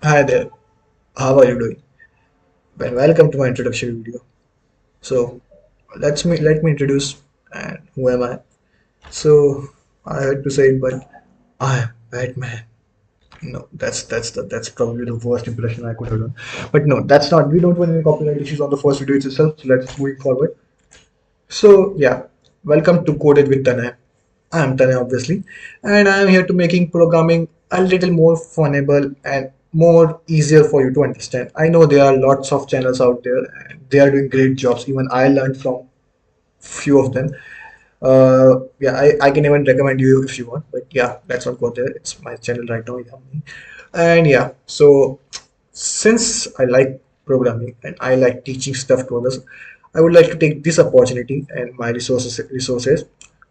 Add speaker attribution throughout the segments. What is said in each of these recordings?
Speaker 1: Hi there, how are you doing? Well, welcome to my introduction video. So, let me introduce and who am I? So, I had to say it, but I am Batman. No, that's probably the worst impression I could have done. But no, that's not. We don't want any copyright issues on the first video itself. So let's move forward. So yeah, welcome to Coded with Tanay. I am Tanay obviously, and I am here to making programming a little more funnable and more easier for you to understand. I know there are lots of channels out there and they are doing great jobs. Even I learned from few of them. Yeah, I can even recommend you if you want, but yeah, let's not go there. It's my channel right now. Yeah. And yeah, so since I like programming and I like teaching stuff to others, I would like to take this opportunity and my resources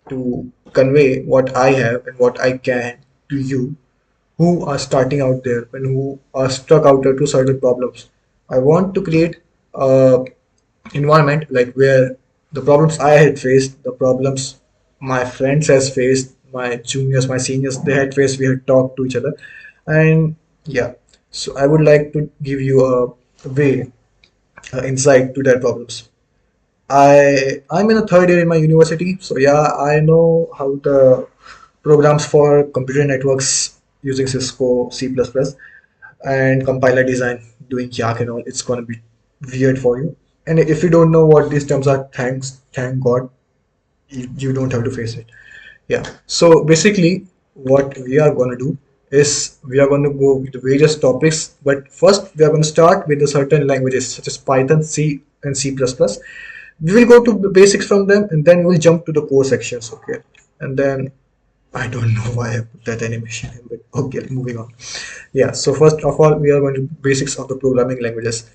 Speaker 1: to convey what I have and what I can to you who are starting out there and who are stuck out there to certain problems. I want to create a environment like where the problems I had faced, the problems my friends has faced, my juniors, my seniors, they had faced, we had talked to each other. And yeah, so I would like to give you a way, insight to their problems. I'm in a third year in my university, so yeah, I know how the programs for computer networks using Cisco, C++, and compiler design doing Yak and all. It's gonna be weird for you. And if you don't know what these terms are, thank God, you don't have to face it. Yeah. So basically, what we are gonna do is we are gonna go with various topics, but first we are gonna start with the certain languages such as Python, C, and C++. We will go to the basics from them, and then we'll jump to the core sections. Okay, and then I don't know why I put that animation in, but okay, moving on. Yeah, so first of all, we are going to basics of the programming languages.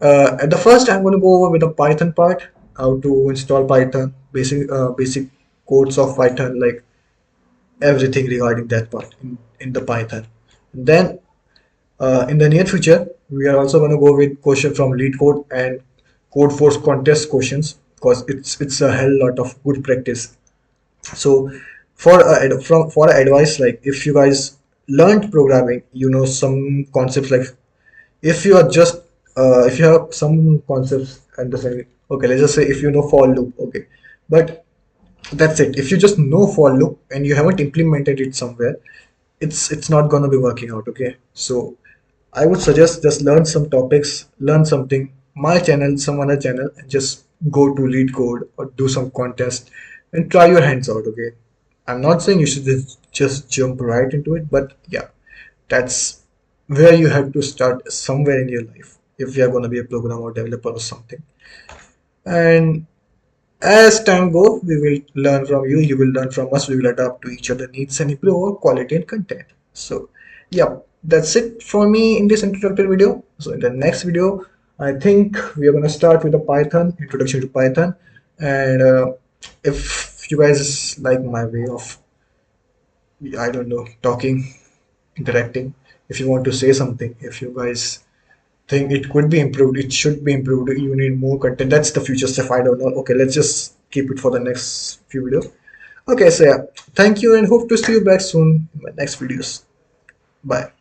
Speaker 1: At the first, I'm going to go over with the Python part, how to install Python, basic codes of Python, like everything regarding that part in the Python. And then in the near future, we are also going to go with question from lead code and code force contest questions because it's a hell lot of good practice. So for advice, like if you guys learned programming, you know some concepts, like if you are just if you have some concepts understanding, okay, let's just say if you know for loop, okay, but that's it. If you just know for loop and you haven't implemented it somewhere, it's not gonna be working out, okay. So I would suggest just learn some topics, learn something, my channel, some other channel, and just go to lead code or do some contest and try your hands out, okay. I'm not saying you should just jump right into it, but yeah, that's where you have to start somewhere in your life if you are going to be a programmer or developer or something. And as time goes, we will learn from you, you will learn from us, we will adapt to each other needs and improve our quality and content. So yeah, that's it for me in this introductory video. So in the next video, I think we are going to start with a Python introduction to Python. And if you guys like my way of, I don't know, talking, interacting, if you want to say something, if you guys think it could be improved, it should be improved, you need more content, that's the future stuff, I don't know. Okay, let's just keep it for the next few videos. Okay, so yeah, thank you and hope to see you back soon in my next videos. Bye.